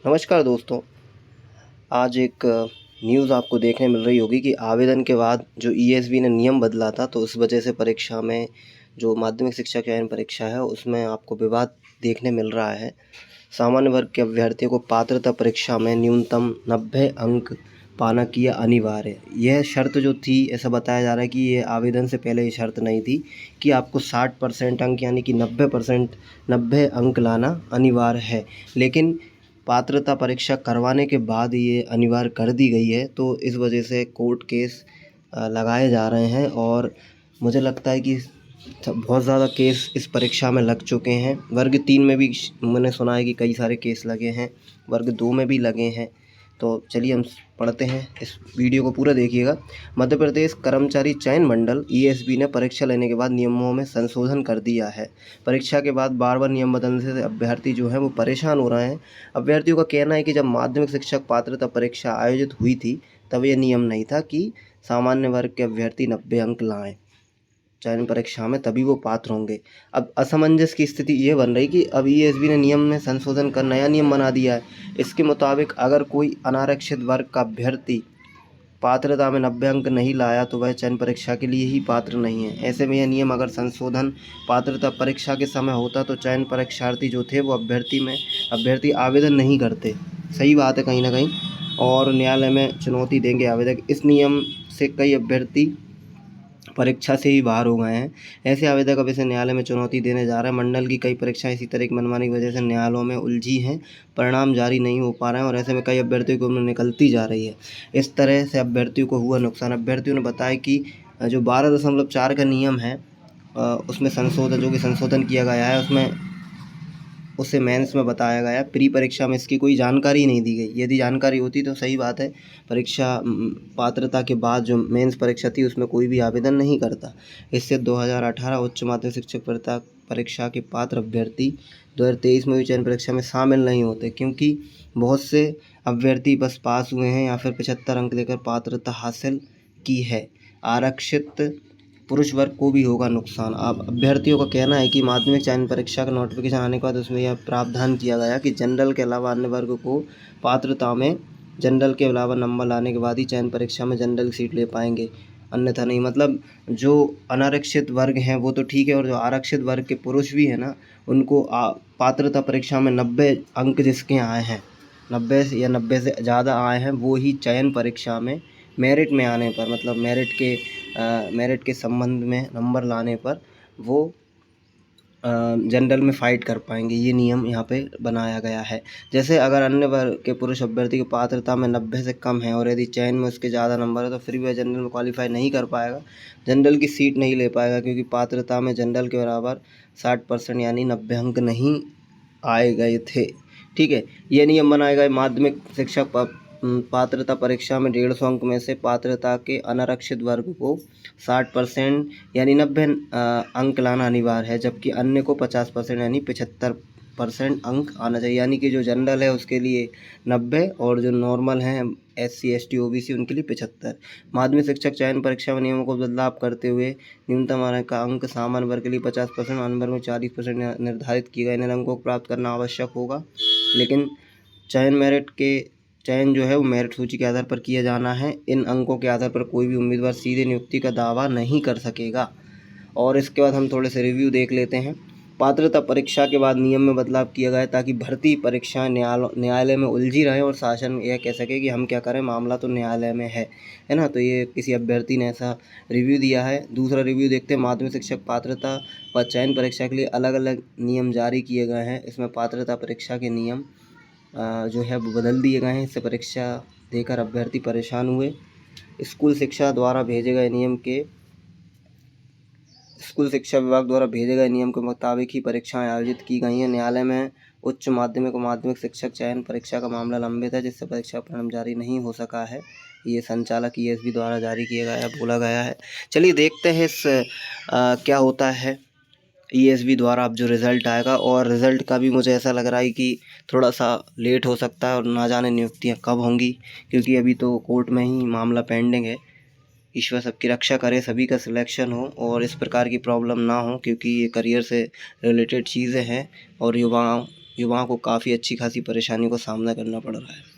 नमस्कार दोस्तों। आज एक न्यूज़ आपको देखने मिल रही होगी कि आवेदन के बाद जो ईएसबी ने नियम बदला था, तो उस वजह से परीक्षा में जो माध्यमिक शिक्षा चयन परीक्षा है उसमें आपको विवाद देखने मिल रहा है। सामान्य वर्ग के अभ्यर्थियों को पात्रता परीक्षा में न्यूनतम 90 अंक पाना किया अनिवार्य। यह शर्त जो थी, ऐसा बताया जा रहा है कि ये आवेदन से पहले ये शर्त नहीं थी कि आपको 60% अंक यानी कि 90 अंक लाना अनिवार्य है, लेकिन पात्रता परीक्षा करवाने के बाद ये अनिवार्य कर दी गई है। तो इस वजह से कोर्ट केस लगाए जा रहे हैं और मुझे लगता है कि बहुत ज़्यादा केस इस परीक्षा में लग चुके हैं। वर्ग 3 में भी मैंने सुना है कि कई सारे केस लगे हैं, वर्ग 2 में भी लगे हैं। तो चलिए हम पढ़ते हैं, इस वीडियो को पूरा देखिएगा। मध्य प्रदेश कर्मचारी चयन मंडल ईएसबी ने परीक्षा लेने के बाद नियमों में संशोधन कर दिया है। परीक्षा के बाद बार बार नियम बदलने से अभ्यर्थी जो है वो परेशान हो रहे हैं। अभ्यर्थियों का कहना है कि जब माध्यमिक शिक्षक पात्रता परीक्षा आयोजित हुई थी तब यह नियम नहीं था कि सामान्य वर्ग के अभ्यर्थी 90 अंक लाएं चयन परीक्षा में, तभी वो पात्र होंगे। अब असमंजस की स्थिति ये बन रही कि अब ईएसबी ने नियम में संशोधन कर नया नियम बना दिया है। इसके मुताबिक अगर कोई अनारक्षित वर्ग का अभ्यर्थी पात्रता में 90 अंक नहीं लाया तो वह चयन परीक्षा के लिए ही पात्र नहीं है। ऐसे में यह नियम अगर संशोधन पात्रता परीक्षा के समय होता तो चयन परीक्षार्थी जो थे वो अभ्यर्थी आवेदन नहीं करते। सही बात है कहीं ना कहीं, और न्यायालय में चुनौती देंगे आवेदक। इस नियम से कई अभ्यर्थी परीक्षा से ही बाहर हो गए हैं। ऐसे आवेदक अब इसे न्यायालय में चुनौती देने जा रहे हैं। मंडल की कई परीक्षाएं इसी तरह की मनमानी की वजह से न्यायालयों में उलझी हैं, परिणाम जारी नहीं हो पा रहे हैं और ऐसे में कई अभ्यर्थियों की उम्र निकलती जा रही है। इस तरह से अभ्यर्थियों को हुआ नुकसान। अभ्यर्थियों ने बताया कि जो 12.4 का नियम है उसमें संशोधन किया गया है, उसमें उसे मेंस में बताया गया। प्री परीक्षा में इसकी कोई जानकारी नहीं दी गई। यदि जानकारी होती तो सही बात है, परीक्षा पात्रता के बाद जो मेंस परीक्षा थी उसमें कोई भी आवेदन नहीं करता। इससे 2018 उच्च माध्यमिक शिक्षक परीक्षा के पात्र अभ्यर्थी 2023 में भी चयन परीक्षा में शामिल नहीं होते, क्योंकि बहुत से अभ्यर्थी बस पास हुए हैं या फिर 75 अंक लेकर पात्रता हासिल की है। आरक्षित पुरुष वर्ग को भी होगा नुकसान। अब अभ्यर्थियों का कहना है कि माध्यमिक चयन परीक्षा का नोटिफिकेशन आने के बाद उसमें यह प्रावधान किया गया कि जनरल के अलावा अन्य वर्ग को पात्रता में जनरल के अलावा नंबर लाने के बाद ही चयन परीक्षा में जनरल सीट ले पाएंगे, अन्यथा नहीं। मतलब जो अनारक्षित वर्ग हैं वो तो ठीक है, और जो आरक्षित वर्ग के पुरुष भी हैं ना, उनको पात्रता परीक्षा में 90 अंक जिसके आए हैं, 90 या 90 से ज़्यादा आए हैं, वो ही चयन परीक्षा में मेरिट में आने पर, मतलब मेरिट के संबंध में नंबर लाने पर वो जनरल में फ़ाइट कर पाएंगे। ये नियम यहाँ पे बनाया गया है। जैसे अगर अन्य वर्ग के पुरुष अभ्यर्थी की पात्रता में 90 से कम है और यदि चयन में उसके ज़्यादा नंबर है तो फिर भी वह जनरल में क्वालिफाई नहीं कर पाएगा, जनरल की सीट नहीं ले पाएगा, क्योंकि पात्रता में जनरल के बराबर 60% यानी 90 अंक नहीं आए गए थे। ठीक है, ये नियम बनाए गए माध्यमिक शिक्षक पात्रता परीक्षा में 150 अंक में से पात्रता के अनारक्षित वर्ग को 60% यानी 90 अंक लाना अनिवार्य है, जबकि अन्य को 50% यानी 75% अंक आना चाहिए। यानी कि जो जनरल है उसके लिए 90 और जो नॉर्मल हैं SC ST OBC उनके लिए 75। माध्यमिक शिक्षक चयन परीक्षा में नियमों को बदलाव करते हुए न्यूनतम का अंक सामान्य वर्ग के लिए 50%, अन्य वर्ग में 40% निर्धारित किए गए। इन अंकों को प्राप्त करना आवश्यक होगा, लेकिन चयन जो है वो मेरिट सूची के आधार पर किया जाना है। इन अंकों के आधार पर कोई भी उम्मीदवार सीधे नियुक्ति का दावा नहीं कर सकेगा। और इसके बाद हम थोड़े से रिव्यू देख लेते हैं। पात्रता परीक्षा के बाद नियम में बदलाव किया गया है ताकि भर्ती परीक्षाएं न्यायालय में उलझी रहे और शासन यह कह सके कि हम क्या करें, मामला तो न्यायालय में है ना। तो ये किसी अभ्यर्थी ने ऐसा रिव्यू दिया है। दूसरा रिव्यू देखते हैं। माध्यमिक शिक्षक पात्रता व चयन परीक्षा के लिए अलग अलग नियम जारी किए गए हैं। इसमें पात्रता परीक्षा के नियम जो है वो बदल दिए गए हैं। इससे परीक्षा देकर अभ्यर्थी परेशान हुए। स्कूल शिक्षा विभाग द्वारा भेजे गए नियम के मुताबिक ही परीक्षाएं आयोजित की गई हैं। न्यायालय में उच्च माध्यमिक और माध्यमिक शिक्षक चयन परीक्षा का मामला लंबित है, जिससे परीक्षा परिणाम जारी नहीं हो सका है। ये संचालक ईएसबी द्वारा जारी किया गया है, बोला गया है। चलिए देखते हैं इस क्या होता है ईएसबी द्वारा अब जो रिज़ल्ट आएगा। और रिज़ल्ट का भी मुझे ऐसा लग रहा है कि थोड़ा सा लेट हो सकता है और ना जाने नियुक्तियां कब होंगी, क्योंकि अभी तो कोर्ट में ही मामला पेंडिंग है। ईश्वर सबकी रक्षा करे, सभी का सिलेक्शन हो और इस प्रकार की प्रॉब्लम ना हो, क्योंकि ये करियर से रिलेटेड चीज़ें हैं और युवाओं युवाओं को काफ़ी अच्छी खासी परेशानी को सामना करना पड़ रहा है।